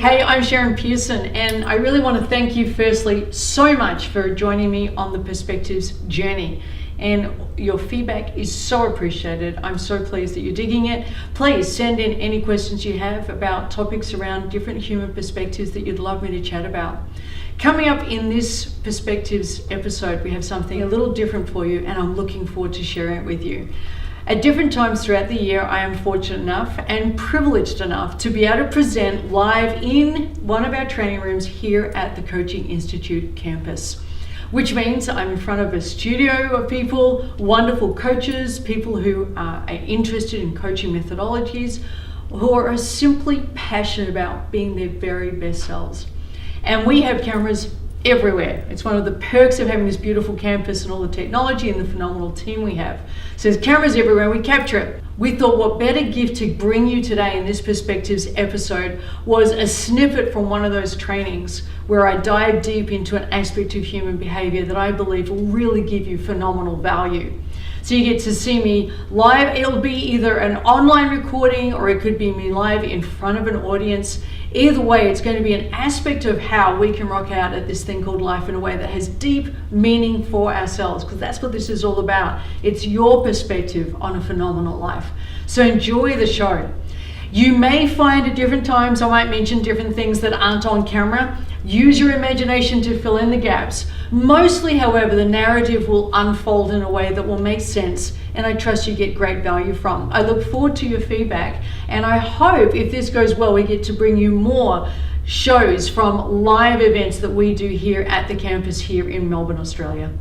Hey, I'm Sharon Pearson, and I really want to thank you firstly so much for joining me on the Perspectives journey. And your feedback is so appreciated. I'm so pleased that you're digging it. Please send in any questions you have about topics around different human perspectives that you'd love me to chat about. Coming up in this Perspectives episode, we have something a little different for you, and I'm looking forward to sharing it with you. At different times throughout the year, I am fortunate enough and privileged enough to be able to present live in one of our training rooms here at the Coaching Institute campus, which means I'm in front of a studio of people, wonderful coaches, people who are interested in coaching methodologies, who are simply passionate about being their very best selves. And we have cameras everywhere. It's one of the perks of having this beautiful campus and all the technology and the phenomenal team we have. So there's cameras everywhere, we capture it. We thought what better gift to bring you today in this Perspectives episode was a snippet from one of those trainings where I dive deep into an aspect of human behavior that I believe will really give you phenomenal value. So you get to see me live. It'll be either an online recording or it could be me live in front of an audience. Either way, it's going to be an aspect of how we can rock out at this thing called life in a way that has deep meaning for ourselves, because that's what this is all about. It's your perspective on a phenomenal life. So enjoy the show. You may find at different times I might mention different things that aren't on camera. Use your imagination to fill in the gaps. Mostly, however, the narrative will unfold in a way that will make sense, and I trust you get great value from. I look forward to your feedback, and I hope if this goes well, we get to bring you more shows from live events that we do here at the campus here in Melbourne, Australia.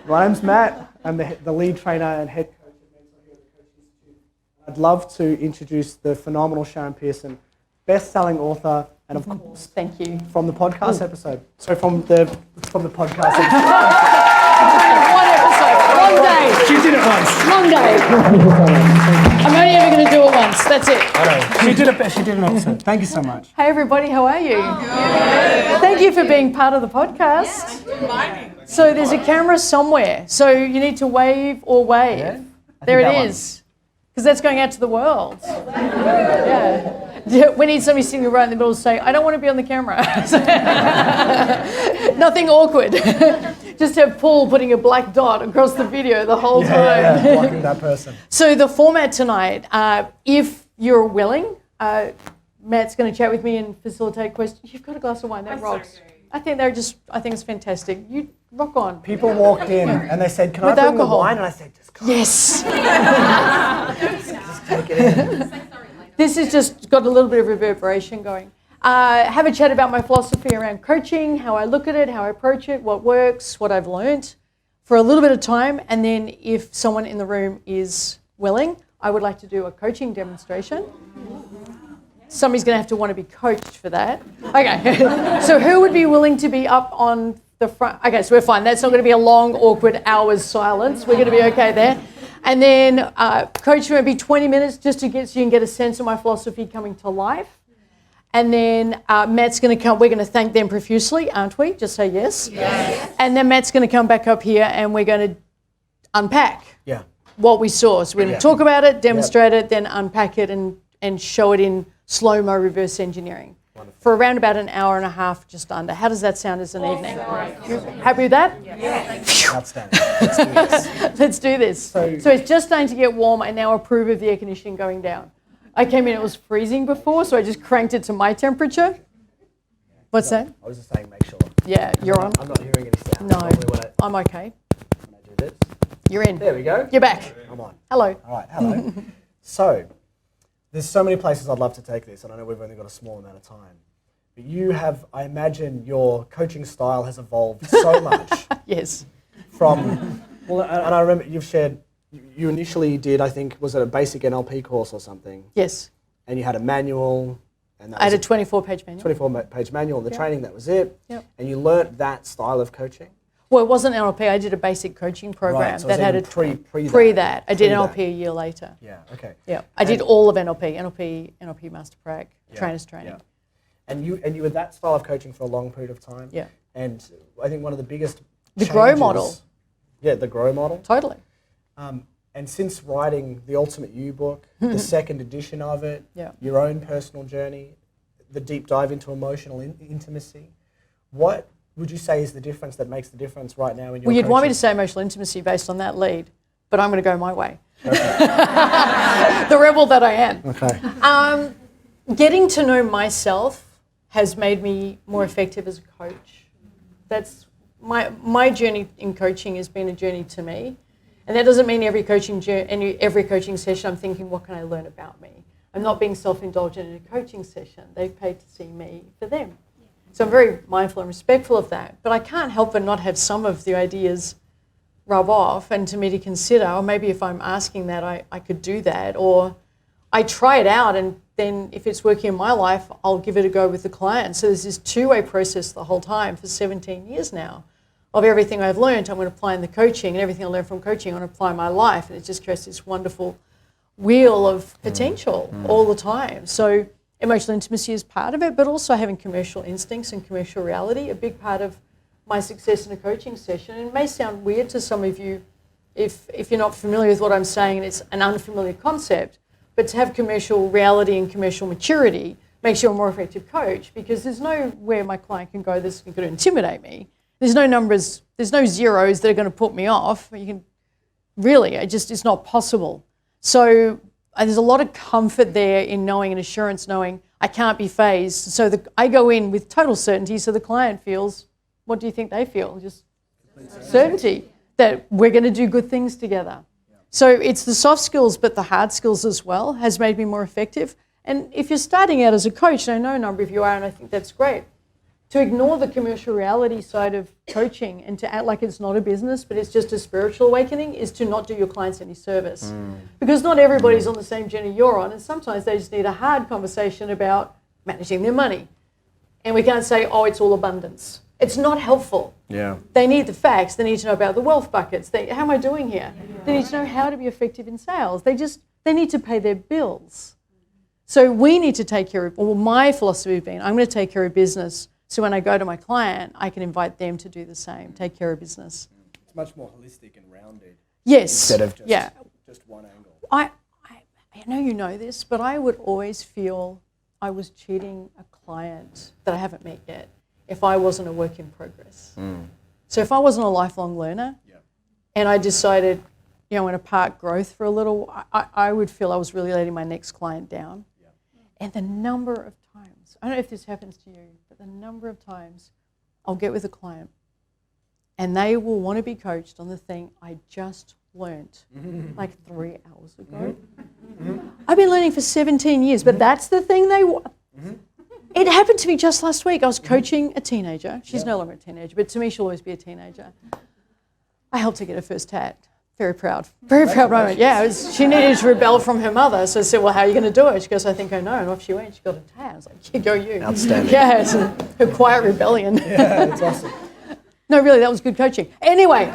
My name's Matt. I'm the lead trainer and head coach at Mentor here at the Coaching Institute. I'd love to introduce the phenomenal Sharon Pearson, best-selling author, and of course, thank you, from the podcast episode. So from the podcast episode. One episode, one day. She did it once. One day. I'm only ever going to do it once. That's it. She did an episode. Thank you so much. Hey everybody, how are you? Good. Thank you for being part of the podcast. So there's a camera somewhere. So you need to wave or wave. Yeah? There it is. Because that's going out to the world. Yeah. We need somebody sitting right in the middle to say, I don't want to be on the camera. Nothing awkward. Just have Paul putting a black dot across the video the whole time. Yeah, blocking that person. So the format tonight, if you're willing, Matt's going to chat with me and facilitate questions. You've got a glass of wine, that rocks. So I think it's fantastic. You rock on. People walked in and they said, can I bring the wine? And I said, just go. Yes. Just take it in. This has just got a little bit of reverberation going. Have a chat about my philosophy around coaching, how I look at it, how I approach it, what works, what I've learned for a little bit of time. And then if someone in the room is willing, I would like to do a coaching demonstration. Somebody's going to have to want to be coached for that. Okay. So who would be willing to be up on the front? Okay, so we're fine. That's not going to be a long, awkward hour's silence. We're going to be okay there. And then coach maybe 20 minutes just to get so you can get a sense of my philosophy coming to life. And then Matt's going to come. We're going to thank them profusely, aren't we? Just say yes. Yes. And then Matt's going to come back up here and we're going to unpack what we saw. So we're going to talk about it, demonstrate it, then unpack it and show it in slow-mo reverse engineering. Wonderful. For around about an hour and a half, just under. How does that sound as an evening? Happy with that? Yeah. Outstanding. Let's do this. Let's do this. So it's just starting to get warm. I now approve of the air conditioning going down. I came in, it was freezing before, so I just cranked it to my temperature. What's that? I was just saying, make sure. Yeah, you're on. I'm not hearing any sound. No, I'm okay. When I do this. You're in. There we go. You're back. I'm on. Hello. All right, hello. So, there's so many places I'd love to take this, and I know we've only got a small amount of time. But you have, I imagine your coaching style has evolved so much. Yes. From, well, and I remember you've shared, you initially did, I think, was it a basic NLP course or something? Yes. And you had a manual. And that I had a 24-page manual. 24-page manual, the training, that was it. Yep. And you learnt that style of coaching? Well, it wasn't NLP. I did a basic coaching program Right, so that had a pre that. I did NLP a year later. Yeah, okay. Yeah, I did all of NLP Master Prac, Trainers Training. Yeah. And you were that style of coaching for a long period of time. Yeah. And I think one of the biggest The GROW model. Yeah, the GROW model. Totally. And since writing the Ultimate You book, the second edition of it, your own personal journey, the deep dive into emotional intimacy, what would you say is the difference that makes the difference right now in your Well, you'd want me to coaching? say emotional intimacy based on that lead, but I'm going to go my way. Okay. The rebel that I am. Okay. Getting to know myself has made me more effective as a coach. That's my journey in coaching has been a journey to me. And that doesn't mean every coaching session I'm thinking, what can I learn about me? I'm not being self-indulgent in a coaching session. They've paid to see me for them. So I'm very mindful and respectful of that. But I can't help but not have some of the ideas rub off and to me to consider, or maybe if I'm asking that, I could do that. Or I try it out and then if it's working in my life, I'll give it a go with the client. So there's this two-way process the whole time for 17 years now of everything I've learned, I'm going to apply in the coaching, and everything I learn from coaching, I'm going to apply in my life. And it just creates this wonderful wheel of potential all the time. So emotional intimacy is part of it, but also having commercial instincts and commercial reality, a big part of my success in a coaching session. And it may sound weird to some of you if you're not familiar with what I'm saying and it's an unfamiliar concept, but to have commercial reality and commercial maturity makes you a more effective coach, because there's nowhere my client can go that's going to intimidate me. There's no numbers, there's no zeros that are going to put me off. You can really, it's not possible. So there's a lot of comfort there in knowing and assurance, knowing I can't be phased. So I go in with total certainty, so the client feels, what do you think they feel? Just certainty that we're going to do good things together. So it's the soft skills, but the hard skills as well has made me more effective. And if you're starting out as a coach, and I know a number of you are, and I think that's great, to ignore the commercial reality side of coaching and to act like it's not a business, but it's just a spiritual awakening, is to not do your clients any service. Because not everybody's on the same journey you're on, and sometimes they just need a hard conversation about managing their money. And we can't say, oh, it's all abundance. It's not helpful. Yeah. They need the facts. They need to know about the wealth buckets. How am I doing here? They need to know how to be effective in sales. They need to pay their bills. So we need to take care of, well, my philosophy has been, I'm going to take care of business. So when I go to my client, I can invite them to do the same, take care of business. It's much more holistic and rounded. Yes. Instead of just one angle. I know you know this, but I would always feel I was cheating a client that I haven't met yet if I wasn't a work in progress. So if I wasn't a lifelong learner and I decided, I'm going to park growth for a little, I would feel I was really letting my next client down. And the number of times, I don't know if this happens to you, but the number of times I'll get with a client and they will want to be coached on the thing I just learnt like 3 hours ago. I've been learning for 17 years, but that's the thing they want. It happened to me just last week. I was coaching a teenager. She's no longer a teenager, but to me she'll always be a teenager. I helped her get her first tat. Very proud moment. Yeah, she needed to rebel from her mother. So I said, well, how are you going to do it? She goes, I think I know. And off she went. She got a tat. I was like, yeah, go you. Outstanding. Yeah, it's her quiet rebellion. Yeah, that's awesome. No, really, that was good coaching. Anyway,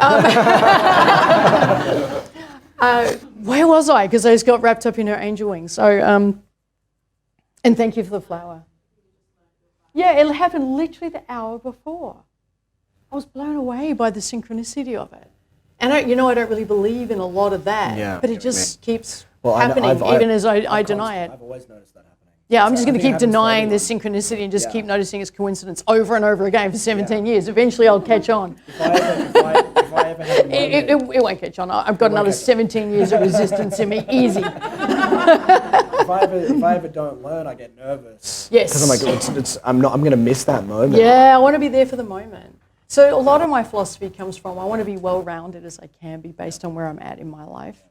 where was I? Because I just got wrapped up in her angel wings. So, and thank you for the flower. Yeah, it happened literally the hour before. I was blown away by the synchronicity of it. And I don't really believe in a lot of that, but it just keeps happening, even as I deny it. I've always noticed that happening. Yeah, I'm just going to keep denying the synchronicity and just keep noticing it's coincidence over and over again for 17 years. Eventually I'll catch on. If I ever have a moment, it won't catch on. I've got another 17 years of resistance in me, easy. if I ever don't learn, I get nervous. Yes. Because I'm going to miss that moment. Yeah, I want to be there for the moment. So a lot of my philosophy comes from I want to be well-rounded as I can be based on where I'm at in my life.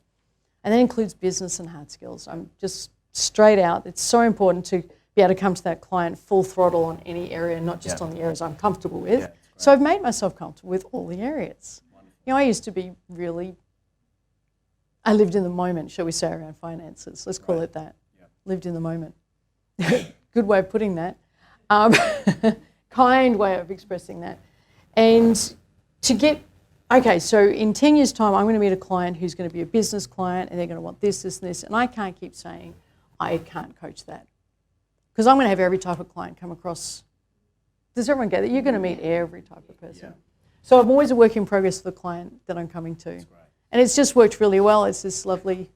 And that includes business and hard skills. I'm just straight out. It's so important to be able to come to that client full throttle on any area, not just on the areas I'm comfortable with. Yeah, so I've made myself comfortable with all the areas. Wonderful. I used to be I lived in the moment, shall we say, around finances. Let's call it that. Yeah. Lived in the moment. Good way of putting that. Kind way of expressing that. And Okay, so in 10 years' time, I'm going to meet a client who's going to be a business client and they're going to want this, this, and this, and I can't keep saying, I can't coach that. Because I'm going to have every type of client come across. Does everyone get that? You're going to meet every type of person. Yeah. So I'm always a work in progress for the client that I'm coming to. That's great. And it's just worked really well. It's this lovely...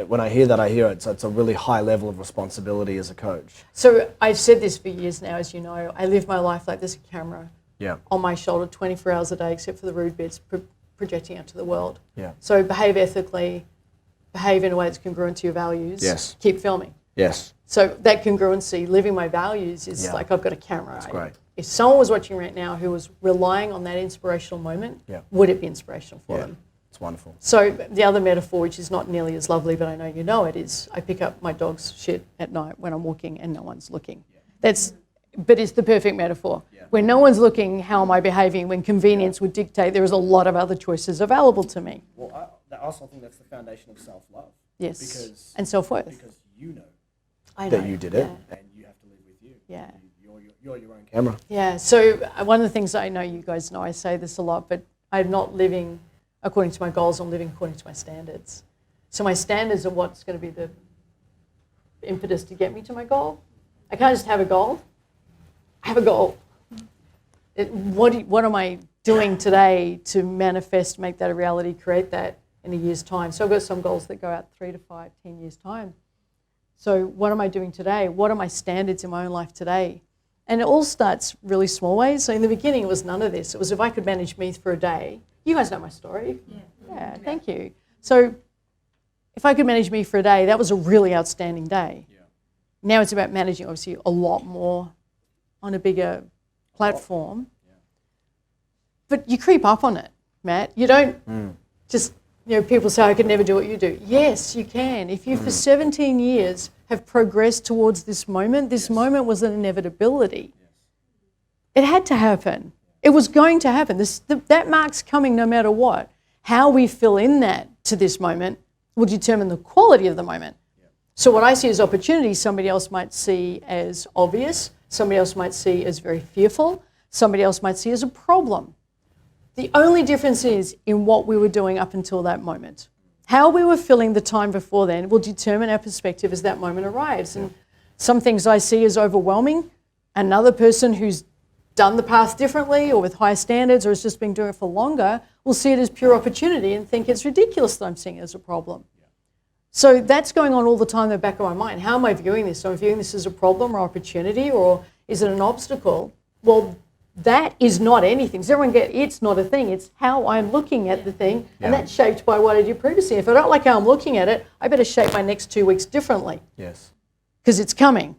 When I hear that, I hear it's a really high level of responsibility as a coach. So I've said this for years now, as you know. I live my life like there's a camera on my shoulder 24 hours a day, except for the rude bits projecting out to the world. Yeah. So behave ethically, behave in a way that's congruent to your values. Yes. Keep filming. Yes. So that congruency, living my values, is like I've got a camera. That's great. If someone was watching right now who was relying on that inspirational moment, would it be inspirational for them? It's wonderful. So the other metaphor, which is not nearly as lovely, but I know you know it, is I pick up my dog's shit at night when I'm walking and no one's looking. But it's the perfect metaphor. When no one's looking, how am I behaving? When convenience would dictate, there is a lot of other choices available to me. Well, I also think that's the foundation of self-love. Yes, and self-worth. Because you know I that you did it, and you have to live with you. Yeah. You're your own camera. Yeah, so one of the things I know you guys know, I say this a lot, but I'm not living according to my goals, I'm living according to my standards. So my standards are what's going to be the impetus to get me to my goal. I can't just have a goal. I have a goal. What am I doing today to manifest, make that a reality, create that in a year's time? So I've got some goals that go out 3 to 5, 10 years' time. So what am I doing today? What are my standards in my own life today? And it all starts really small ways. So in the beginning, it was none of this. It was if I could manage me for a day. You guys know my story. Yeah, thank you. So if I could manage me for a day, that was a really outstanding day. Yeah. Now it's about managing, obviously, a lot more on a bigger platform. Yeah. But you creep up on it, Matt. You don't just, people say, I could never do what you do. Yes, you can. If you, for 17 years, have progressed towards this moment moment was an inevitability. Yes. It had to happen. It was going to happen. That mark's coming no matter what. How we fill in that to this moment will determine the quality of the moment. Yeah. So what I see as opportunity, somebody else might see as obvious, somebody else might see as very fearful, somebody else might see as a problem. The only difference is in what we were doing up until that moment. How we were filling the time before then will determine our perspective as that moment arrives. And some things I see as overwhelming. Another person who's done the path differently or with higher standards or has just been doing it for longer will see it as pure opportunity and think it's ridiculous that I'm seeing it as a problem. Yeah. So that's going on all the time in the back of my mind. How am I viewing this? So I'm viewing this as a problem or opportunity, or is it an obstacle? Well, that is not anything. Does everyone get it's not a thing, it's how I'm looking at the thing, and that's shaped by what I did previously. If I don't like how I'm looking at it, I better shape my next 2 weeks differently. Yes. Because it's coming.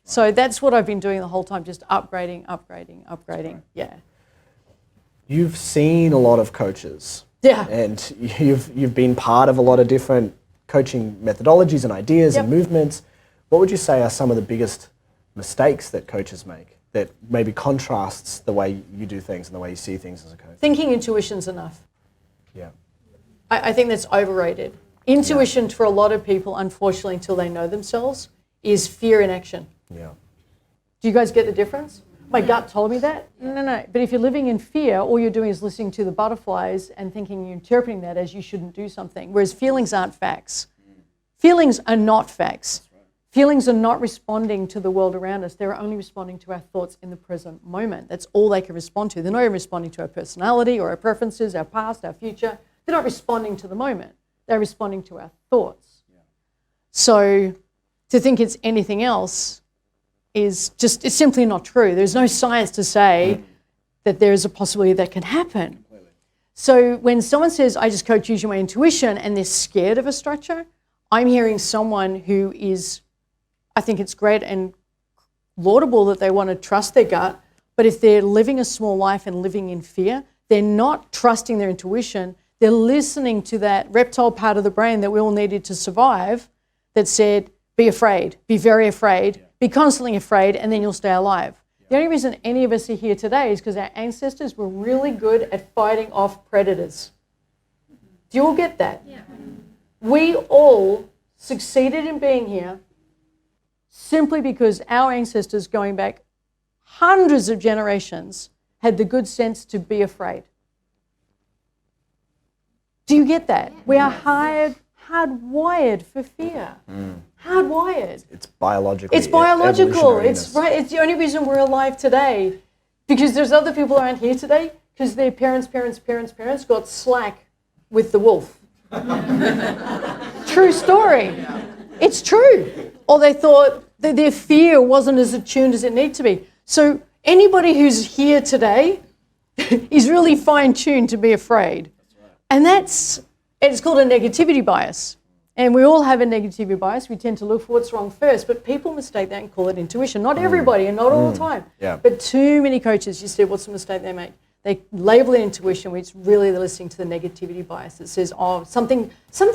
So that's what I've been doing the whole time, just upgrading. Right. Yeah. You've seen a lot of coaches. Yeah. And you've been part of a lot of different coaching methodologies and ideas and movements. What would you say are some of the biggest mistakes that coaches make that maybe contrasts the way you do things and the way you see things as a coach? Thinking intuition's enough. Yeah. I think that's overrated. Intuition for a lot of people, unfortunately, until they know themselves, is fear in action. Yeah. Do you guys get the difference? My gut told me that. No. But if you're living in fear, all you're doing is listening to the butterflies and thinking you're interpreting that as you shouldn't do something. Whereas feelings aren't facts. Feelings are not facts. Feelings are not responding to the world around us. They're only responding to our thoughts in the present moment. That's all they can respond to. They're not even responding to our personality or our preferences, our past, our future. They're not responding to the moment. They're responding to our thoughts. Yeah. So to think it's anything else is just, it's simply not true. There's no science to say that there is a possibility that can happen. Completely. So when someone says, I just coach using my intuition, and they're scared of a structure, I'm hearing someone who is, I think it's great and laudable that they want to trust their gut, but if they're living a small life and living in fear, they're not trusting their intuition. They're listening to that reptile part of the brain that we all needed to survive that said, be afraid, be very afraid, be constantly afraid, and then you'll stay alive. The only reason any of us are here today is because our ancestors were really good at fighting off predators. Do you all get that? Yeah. We all succeeded in being here simply because our ancestors going back hundreds of generations had the good sense to be afraid. Do you get that? We are hardwired for fear. Hardwired. It's biological. It's biological. It's right. It's the only reason we're alive today, because there's other people around here today because their parents got slack with the wolf. True story. It's true. Or they thought that their fear wasn't as attuned as it needed to be. So anybody who's here today is really fine-tuned to be afraid. And it's called a negativity bias. And we all have a negativity bias. We tend to look for what's wrong first, but people mistake that and call it intuition. Not everybody and not all the time. Yeah. But too many coaches, you said, what's the mistake they make? They label it intuition, which really they're listening to the negativity bias that says, oh, something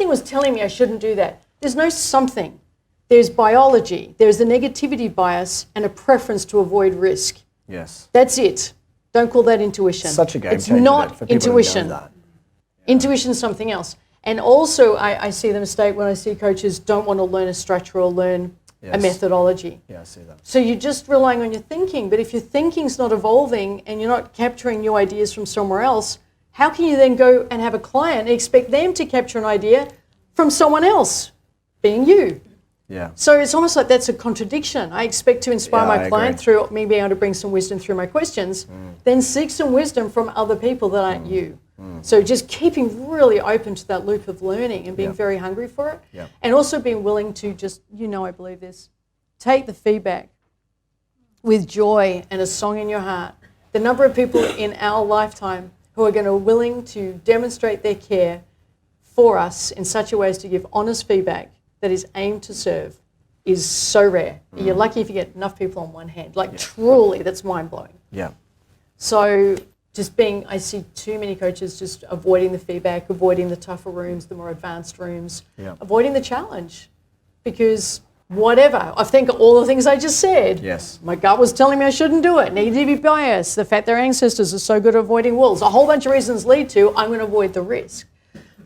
was telling me I shouldn't do that. There's no something. There's biology. There's a negativity bias and a preference to avoid risk. Yes. That's it. Don't call that intuition. Such a game It's changer not for people intuition. to know that. Intuition is something else. And also, I see the mistake when I see coaches don't want to learn a structure or learn a methodology. Yeah, I see that. So you're just relying on your thinking. But if your thinking's not evolving and you're not capturing new ideas from somewhere else, how can you then go and have a client and expect them to capture an idea from someone else, being you? Yeah. So it's almost like that's a contradiction. I expect to inspire my client through me being able to bring some wisdom through my questions, then seek some wisdom from other people that aren't you. So just keeping really open to that loop of learning and being very hungry for it. Yep. And also being willing to just, I believe this, take the feedback with joy and a song in your heart. The number of people in our lifetime who are going to willing to demonstrate their care for us in such a way as to give honest feedback that is aimed to serve is so rare. You're lucky if you get enough people on one hand. Truly, that's mind-blowing. Yeah. So I see too many coaches just avoiding the feedback, avoiding the tougher rooms, the more advanced rooms, avoiding the challenge. Because whatever, I think all the things I just said, my gut was telling me I shouldn't do it, negativity bias, the fact their ancestors are so good at avoiding wolves, a whole bunch of reasons lead to I'm going to avoid the risk.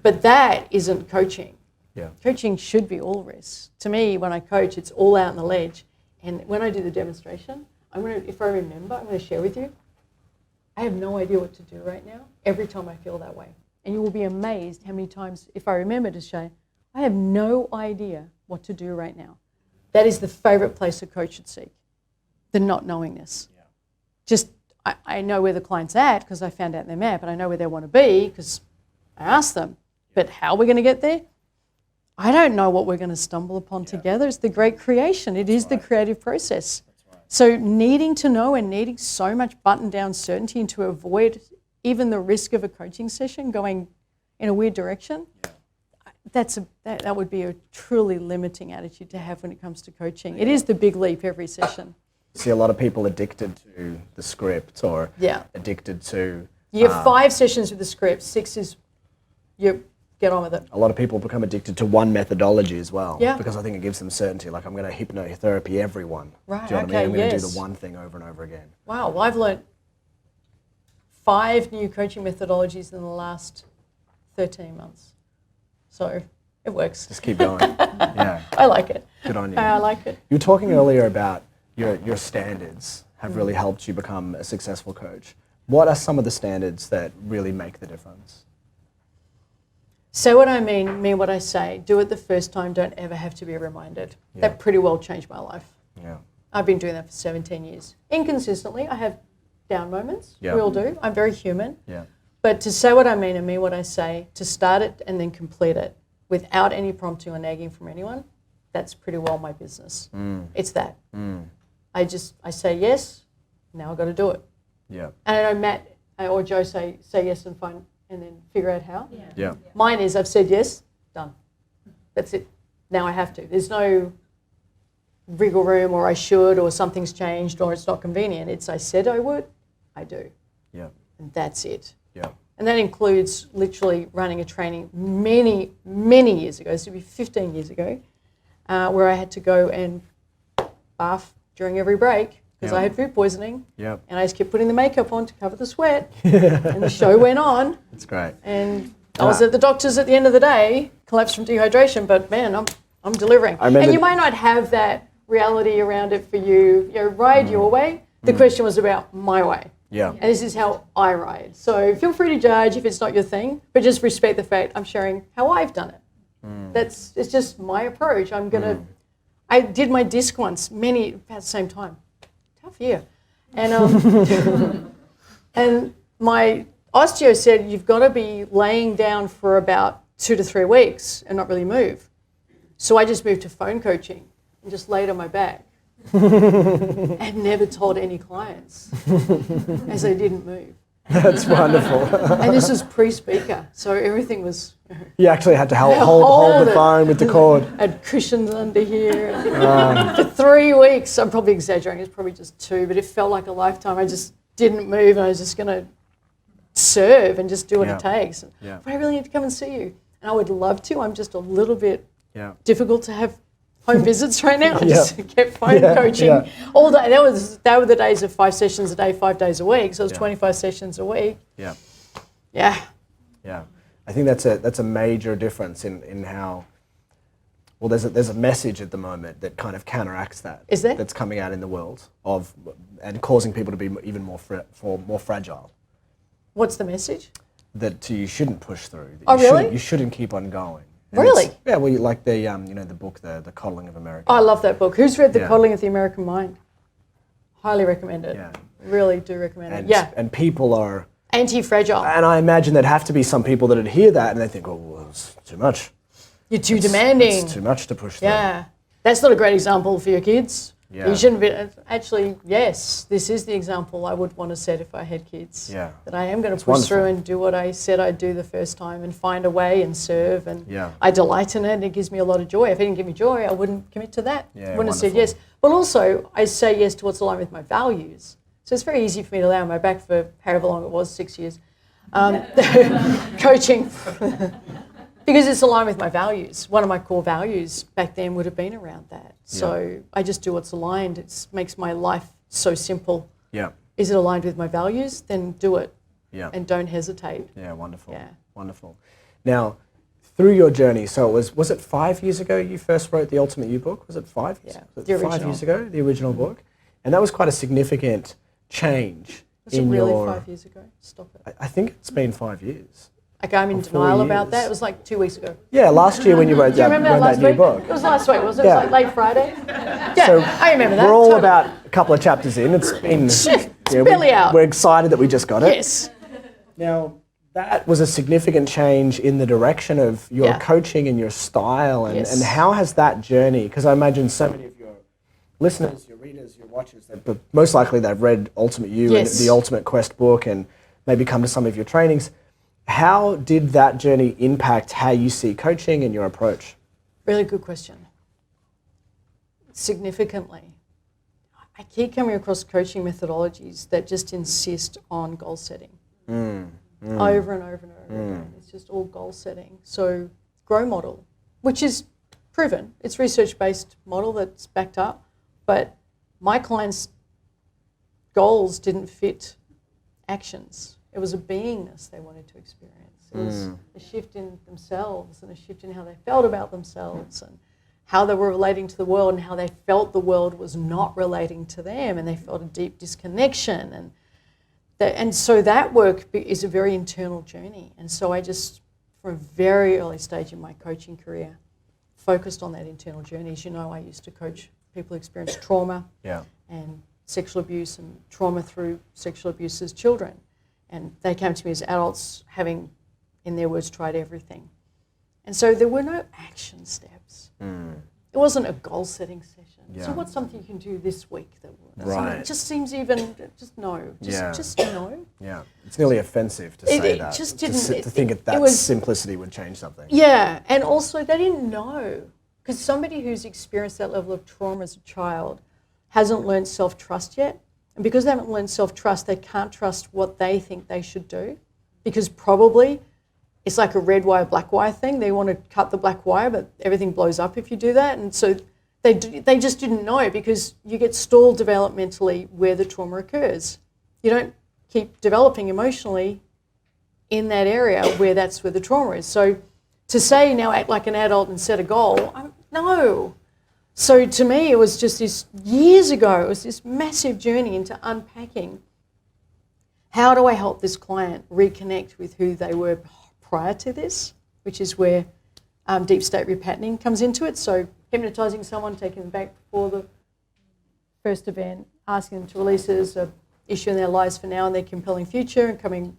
But that isn't coaching. Yeah. Coaching should be all risk. To me, when I coach, it's all out on the ledge. And when I do the demonstration, if I remember, I'm going to share with you, I have no idea what to do right now every time I feel that way. And you will be amazed how many times, if I remember to say, I have no idea what to do right now. That is the favorite place a coach should seek, the not knowingness. Yeah. Just, I know where the client's at because I found out their map, and I know where they want to be because I asked them. But how are we going to get there? I don't know what we're going to stumble upon together. It's the great creation. It is the creative process. So needing to know and needing so much button-down certainty and to avoid even the risk of a coaching session going in a weird direction, that would be a truly limiting attitude to have when it comes to coaching. It is the big leap every session. See a lot of people addicted to the script or addicted to... You have 5 sessions with the script, 6 is you get on with it. A lot of people become addicted to one methodology as well. Yeah. Because I think it gives them certainty. Like, I'm going to hypnotherapy everyone. Right, Do you know what I mean? I'm going to do the one thing over and over again. Wow, well, I've learned 5 new coaching methodologies in the last 13 months. So it works. Just keep going. Yeah. I like it. Good on you. I like it. You were talking earlier about your standards have really helped you become a successful coach. What are some of the standards that really make the difference? Say what I mean what I say. Do it the first time, don't ever have to be reminded. Yeah. That pretty well changed my life. Yeah. I've been doing that for 17 years. Inconsistently, I have down moments. Yeah. We all do. I'm very human. Yeah. But to say what I mean and mean what I say, to start it and then complete it without any prompting or nagging from anyone, that's pretty well my business. It's that. I say yes, now I've got to do it. Yeah. And I know Matt or Joe say yes and find and then figure out how. Yeah. Mine is I've said yes, done. That's it. Now I have to. There's no wriggle room or I should or something's changed or it's not convenient. It's I said I would, I do. Yeah. And that's it. Yeah. And that includes literally running a training many, many years ago, so it'd be 15 years ago, where I had to go and bath during every break because I had food poisoning. Yep. And I just kept putting the makeup on to cover the sweat. And the show went on. That's great. And I was at the doctor's at the end of the day, collapsed from dehydration, but man, I'm delivering. And you might not have that reality around it for you, ride your way. The question was about my way. Yeah. And this is how I ride. So feel free to judge if it's not your thing, but just respect the fact I'm sharing how I've done it. It's just my approach. I did my disc once, at the same time. Tough year. And and my osteo said, you've got to be laying down for about 2 to 3 weeks and not really move. So I just moved to phone coaching and just laid on my back. And never told any clients as they didn't move. That's wonderful. And this was pre-speaker, so everything was... You actually had to hold the phone with the cord. I had cushions under here. For 3 weeks, I'm probably exaggerating, it's probably just 2, but it felt like a lifetime. I just didn't move, and I was just going to serve and just do what it takes. But I really need to come and see you. And I would love to. I'm just a little bit difficult to have home visits right now. I just kept phone coaching all day. That were the days of 5 sessions a day, 5 days a week. So it was 25 sessions a week. Yeah. I think that's a major difference in how. Well, there's a message at the moment that kind of counteracts that. Is there? That's coming out in the world and causing people to be even more fragile. What's the message? That you shouldn't push through. Really? You shouldn't keep on going. And really? Yeah. Well, like the book, the Coddling of America. Oh, I love that book. Who's read The Coddling of the American Mind? Highly recommend it. Yeah. Really do recommend it. Yeah. And people are anti-fragile. And I imagine there'd have to be some people that hear that and they think, oh, well, it's too much. You're too demanding. It's too much to push through. Yeah. That's not a great example for your kids. Yeah. You shouldn't be. Actually, yes, this is the example I would want to set if I had kids. Yeah. That I am going to push through and do what I said I'd do the first time and find a way and serve. And I delight in it and it gives me a lot of joy. If it didn't give me joy, I wouldn't commit to that. Yeah, wouldn't have said yes. But also, I say yes to what's aligned with my values. So it's very easy for me to lay on my back for however long it was, 6 years, coaching. Because it's aligned with my values. One of my core values back then would have been around that. So I just do what's aligned. It makes my life so simple. Yeah. Is it aligned with my values? Then do it. Yeah. And don't hesitate. Yeah, wonderful. Yeah. Wonderful. Now, through your journey, so was it 5 years ago you first wrote the Ultimate You book? Was it 5? Yeah. Was it 5 years ago, the original book? And that was quite a significant change. Was it really 5 years ago? Stop it. I think it's been 5 years. Okay, I'm in denial about that. It was like 2 weeks ago. Yeah, last year when you wrote that new book. It was last week, wasn't it? Yeah. It was like late Friday. Yeah, so I remember that. We're all about a couple of chapters in. It's been... It's barely out. We're excited that we just got it. Yes. Now, that was a significant change in the direction of your coaching and your style. And how has that journey... Because I imagine so many of your listeners, your readers, your watchers, but most likely they've read Ultimate You and the Ultimate Quest book and maybe come to some of your trainings. How did that journey impact how you see coaching and your approach? Really good question. Significantly. I keep coming across coaching methodologies that just insist on goal setting. Over and over and over again. It's just all goal setting. So GROW model, which is proven. It's research-based model that's backed up. But my clients' goals didn't fit actions. It was a beingness they wanted to experience. It was a shift in themselves and a shift in how they felt about themselves and how they were relating to the world and how they felt the world was not relating to them and they felt a deep disconnection. And so that work is a very internal journey. And so I just, from a very early stage in my coaching career, focused on that internal journey. As you know, I used to coach people who experience trauma and sexual abuse and trauma through sexual abuse as children. And they came to me as adults having, in their words, tried everything. And so there were no action steps. It wasn't a goal-setting session. Yeah. So what's something you can do this week? Right. It just seems even, just no. Just no. Yeah. It's nearly offensive to say that. Just didn't, to think that simplicity would change something. Yeah. And also they didn't know. Because somebody who's experienced that level of trauma as a child hasn't learned self-trust yet. And because they haven't learned self-trust, they can't trust what they think they should do. Because probably it's like a red wire, black wire thing. They want to cut the black wire, but everything blows up if you do that. And so they just didn't know because you get stalled developmentally where the trauma occurs. You don't keep developing emotionally in that area where that's where the trauma is. So to say now act like an adult and set a goal, no. So to me, it was just this, years ago, it was this massive journey into unpacking how do I help this client reconnect with who they were prior to this, which is where deep state repatterning comes into it. So hypnotising someone, taking them back before the first event, asking them to release it as an issue in their lives for now and their compelling future, and coming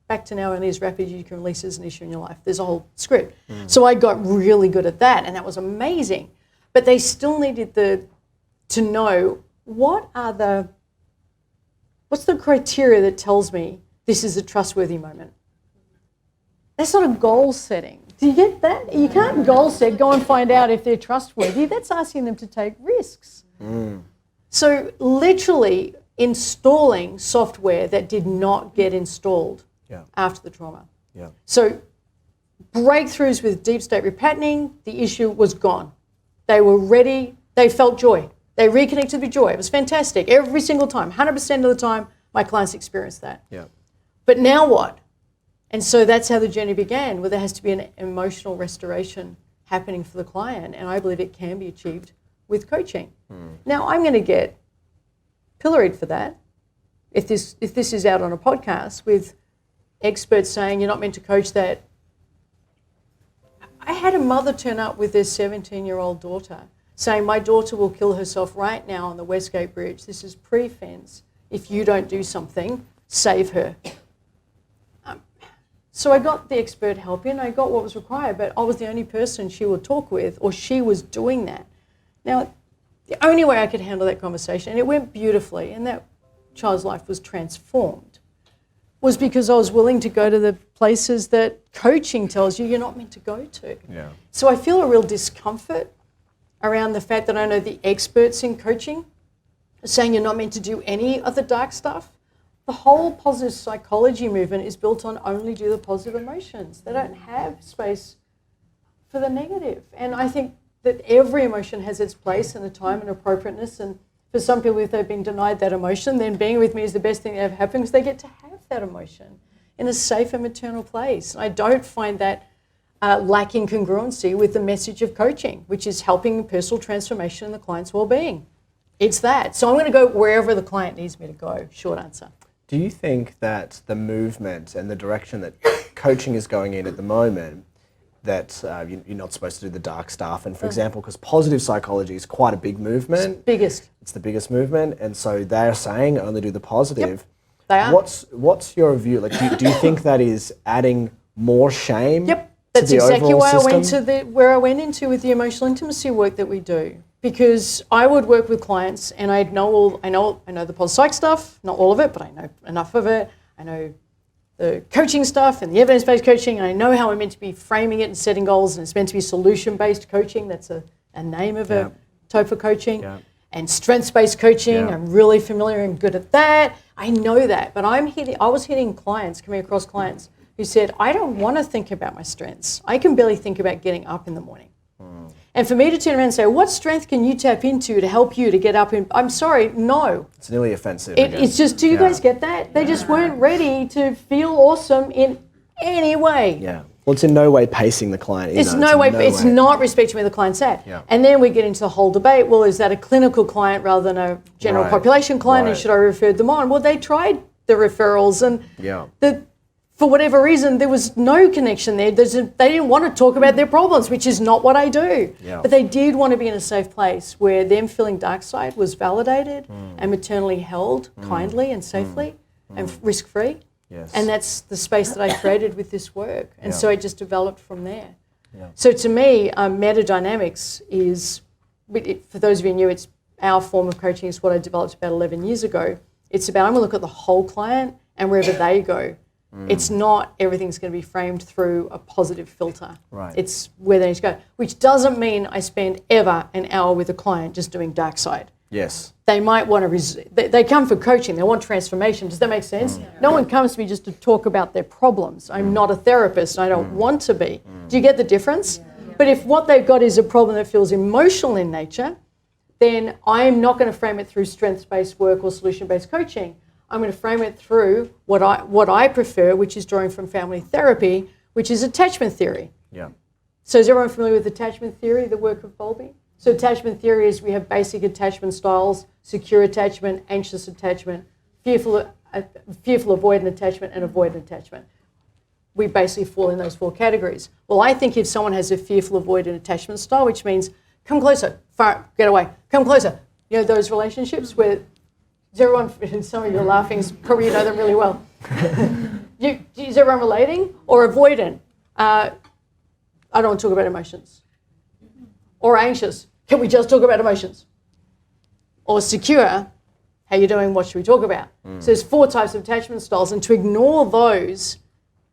back to now only as rapid as you can release as an issue in your life. There's a whole script. So I got really good at that, and that was amazing. But they still needed to know what's the criteria that tells me this is a trustworthy moment. That's not a goal setting. Do you get that? You can't goal set, go and find out if they're trustworthy. That's asking them to take risks. So literally installing software that did not get installed after the trauma. So breakthroughs with deep state repatterning, the issue was gone. They were ready. They felt joy. They reconnected with joy. It was fantastic. Every single time, 100% of the time, my clients experienced that. But now what? And so that's how the journey began, where there has to be an emotional restoration happening for the client. And I believe it can be achieved with coaching. Now, I'm going to get pilloried for that if this is out on a podcast with experts saying you're not meant to coach that. I had a mother turn up with their 17-year-old daughter saying, my daughter will kill herself right now on the Westgate Bridge. This is pre-fence. If you don't do something, save her. So I got the expert help in, I got what was required, but I was the only person she would talk with, or she was doing that. Now, the only way I could handle that conversation, and it went beautifully, and that child's life was transformed, was because I was willing to go to the places that coaching tells you you're not meant to go to. So I feel a real discomfort around the fact that I know the experts in coaching are saying you're not meant to do any of the dark stuff. The whole positive psychology movement is built on only do the positive emotions. They don't have space for the negative. And I think that every emotion has its place and a time and appropriateness. And for some people, if they've been denied that emotion, then being with me is the best thing that ever happened because they get to have that emotion in a safe and maternal place. And I don't find that lacking congruency with the message of coaching, which is helping personal transformation in the client's well-being. It's that. So I'm going to go wherever the client needs me to go, short answer. Do you think that the movement and the direction that coaching is going in at the moment, that you're not supposed to do the dark stuff, and for example, because positive psychology is quite a big movement. It's the biggest movement, and so they're saying only do the positive. They are. What's your view? Like, do you think that is adding more shame? That's exactly why I went to where I went into with the emotional intimacy work that we do. Because I would work with clients and I know the pos psych stuff, not all of it, but I know enough of it. I know the coaching stuff and the evidence-based coaching, and I know how I'm meant to be framing it and setting goals, and it's meant to be solution-based coaching. That's a name of a type of coaching. And strengths-based coaching, I'm really familiar and good at that. I know that, but I was hitting clients, coming across clients who said, I don't want to think about my strengths. I can barely think about getting up in the morning. And for me to turn around and say, what strength can you tap into to help you to get up in... I'm sorry, no. It's nearly offensive. It's just, do you guys get that? They just weren't ready to feel awesome in any way. Well, it's in no way pacing the client either. It's not respecting where the client's at. And then we get into the whole debate, well, is that a clinical client rather than a general population client, and should I refer them on? Well, they tried the referrals and for whatever reason, there was no connection there. They didn't want to talk about their problems, which is not what I do. But they did want to be in a safe place where them feeling dark side was validated and maternally held kindly and safely and risk-free. And that's the space that I created with this work. And so it just developed from there. So to me, metadynamics is, for those of you who knew, it's our form of coaching. It's what I developed about 11 years ago. It's about, I'm going to look at the whole client and wherever they go. It's not everything's going to be framed through a positive filter. It's where they need to go, which doesn't mean I spend ever an hour with a client just doing dark side. They might want to, they come for coaching, they want transformation. Does that make sense? No one comes to me just to talk about their problems. I'm not a therapist. I don't want to be. Do you get the difference? But if what they've got is a problem that feels emotional in nature, then I'm not going to frame it through strengths-based work or solution-based coaching. I'm going to frame it through what I prefer, which is drawing from family therapy, which is attachment theory. So is everyone familiar with attachment theory, the work of Bowlby? So attachment theory is we have basic attachment styles, secure attachment, anxious attachment, fearful fearful, avoidant attachment, and avoidant attachment. We basically fall in those 4 categories. Well, I think if someone has a fearful, avoidant attachment style, which means come closer, far, get away, come closer. You know, those relationships where some of you are laughing, probably you know them really well. Is everyone relating? Or avoidant? I don't want to talk about emotions. Or anxious. Can we just talk about emotions? Or secure. How you doing? What should we talk about? So there's 4 types of attachment styles, and to ignore those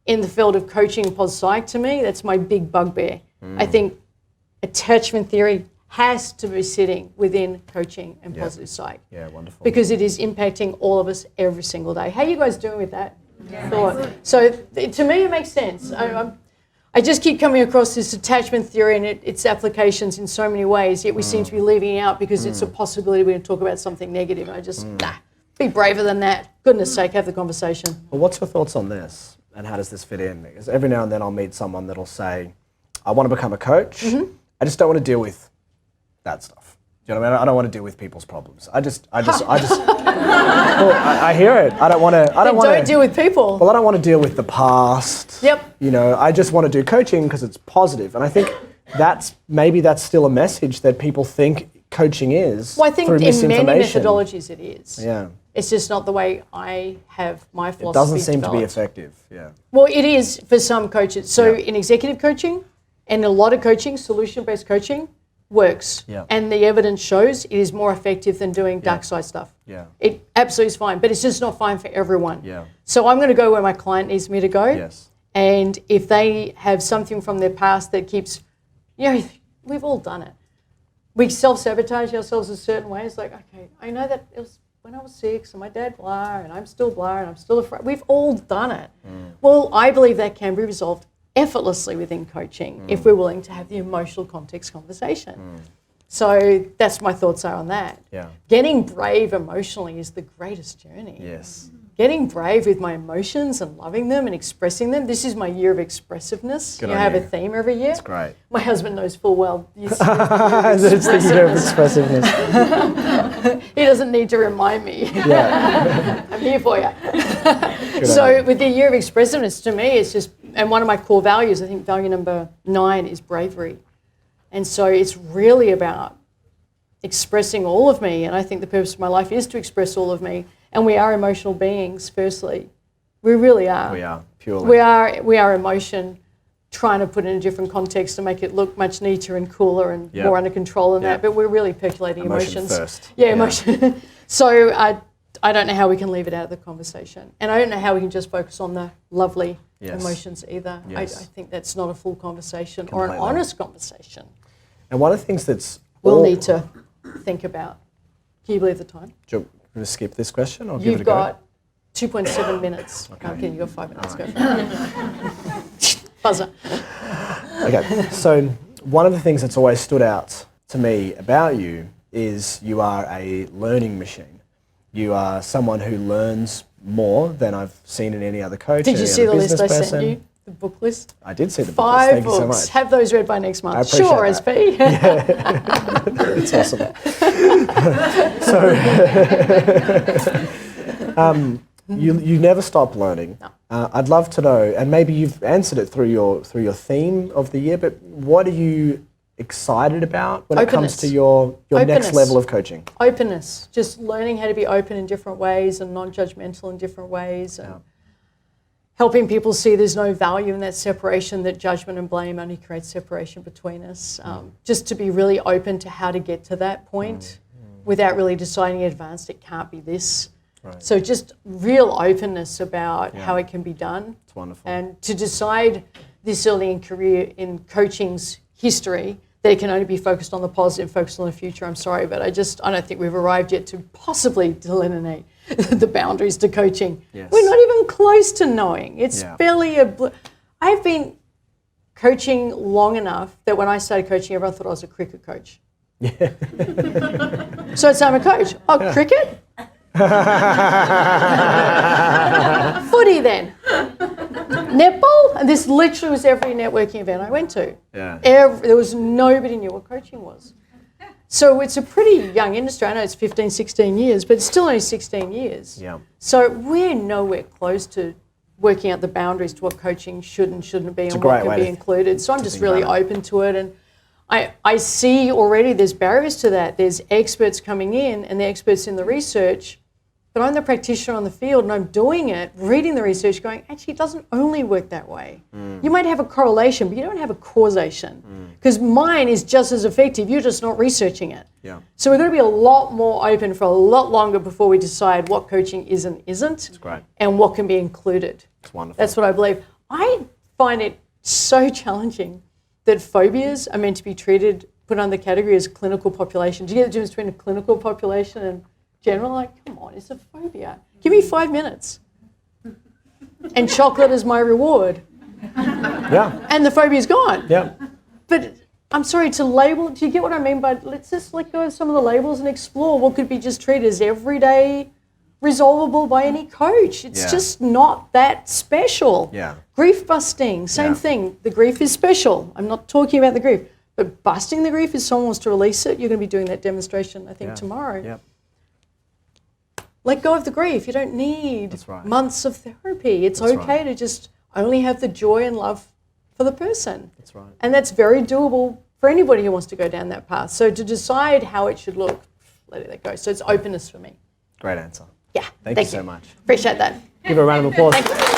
in the field of coaching and positive psych, to me, that's my big bugbear. I think attachment theory has to be sitting within coaching and positive psych. Yeah, wonderful. Because it is impacting all of us every single day. How are you guys doing with that thought? So to me, it makes sense. I just keep coming across this attachment theory and its applications in so many ways, yet we seem to be leaving it out because it's a possibility we're going to talk about something negative. And I just, be braver than that. Goodness sake, have the conversation. Well, what's your thoughts on this? And how does this fit in? Because every now and then I'll meet someone that'll say, I want to become a coach. I just don't want to deal with that stuff. Do you know what I mean? I don't want to deal with people's problems. I hear it. I don't want to. Don't deal with people. Well, I don't want to deal with the past. Yep. You know, I just want to do coaching because it's positive. And I think that's still a message that people think coaching is. Well, I think in many methodologies it is. Yeah. It's just not the way I have my philosophy. It doesn't seem developed. to be effective. Yeah. Well, it is for some coaches. So in executive coaching and a lot of coaching, solution-based coaching, works. Yeah. And the evidence shows it is more effective than doing dark side stuff. Yeah. It absolutely is fine, but it's just not fine for everyone. Yeah. So I'm going to go where my client needs me to go. Yes. And if they have something from their past that keeps, we've all done it. We self-sabotage ourselves a certain way. It's like, okay, I know that it was when I was 6 and my dad blah, and I'm still blah, and I'm still afraid. We've all done it. Well, I believe that can be resolved effortlessly within coaching if we're willing to have the emotional context conversation. So that's my thoughts are on that. Yeah. Getting brave emotionally is the greatest journey. Yes. Getting brave with my emotions and loving them and expressing them. This is my year of expressiveness. Good you on have you. a theme every year. That's great. My husband knows full well. It's the year of expressiveness. He doesn't need to remind me. Yeah. I'm here for you. So with the year of expressiveness, to me, it's just, and one of my core values, I think value number 9 is bravery. And so it's really about expressing all of me. And I think the purpose of my life is to express all of me. And we are emotional beings, firstly. We really are. We are, purely. We are emotion, trying to put it in a different context to make it look much neater and cooler and more under control than that. But we're really percolating emotions. First. Yeah, emotion. So I don't know how we can leave it out of the conversation. And I don't know how we can just focus on the lovely emotions either. Yes. I think that's not a full conversation Completely. or an honest conversation. And one of the things that's... We'll need to think about. Can you believe the time? Do you want to skip this question or give You've it a go? got 2.7 minutes. Okay. No, I'm kidding, you've got 5 minutes. Go for it. Buzzer. Okay, so one of the things that's always stood out to me about you is you are a learning machine. You are someone who learns more than I've seen in any other coach. Did you see the list I sent you? The book list? I did see the book 5 list. Thank books. you so much. Have those read by next month. I appreciate Sure, that. SP. It's awesome. So, you never stop learning. No. I'd love to know, and maybe you've answered it through your theme of the year, but what are you excited about when it comes to your next level of coaching? Openness. Just learning how to be open in different ways and non-judgmental in different ways. And helping people see there's no value in that separation, that judgment and blame only creates separation between us. Just to be really open to how to get to that point without really deciding in advance it can't be this. Right. So just real openness about how it can be done. It's wonderful. And to decide this early in career, in coaching's history, that it can only be focused on the positive, focused on the future. I'm sorry, but I don't think we've arrived yet to possibly delineate the boundaries to coaching. Yes. We're not even close to knowing. It's barely I've been coaching long enough that when I started coaching, everyone thought I was a cricket coach. Yeah. So I'd say I'm a coach. Oh, cricket? Footy then. Netball? And this literally was every networking event I went to. Yeah. There was nobody knew what coaching was. So it's a pretty young industry. I know it's 15, 16 years, but it's still only 16 years. Yeah. So we're nowhere close to working out the boundaries to what coaching should and shouldn't be and what can be included. So I'm just really open to it. And I see already there's barriers to that. There's experts coming in and the experts in the research, but I'm the practitioner on the field and I'm doing it, reading the research, going, actually, it doesn't only work that way. You might have a correlation, but you don't have a causation. Because mine is just as effective, you're just not researching it. Yeah. So we're going to be a lot more open for a lot longer before we decide what coaching is and isn't. That's great. And what can be included. It's wonderful. That's what I believe. I find it so challenging that phobias are meant to be treated, put under the category as clinical population. Do you get the difference between a clinical population and general? Like, come on, it's a phobia. Give me 5 minutes. And chocolate is my reward. Yeah. And the phobia's gone. Yeah. But I'm sorry, to label, do you get what I mean by, let's just let go of some of the labels and explore what could be just treated as everyday, resolvable by any coach. It's just not that special. Yeah. Grief busting, same thing. The grief is special. I'm not talking about the grief. But busting the grief, if someone wants to release it, you're going to be doing that demonstration, I think, tomorrow. Yeah. Let go of the grief. You don't need months of therapy. It's okay to just only have the joy and love for the person. That's right. And that's very doable for anybody who wants to go down that path. So to decide how it should look, let it go. So it's openness for me. Great answer. Yeah. Thank you so much. Appreciate that. Give her a round of applause. Thank you.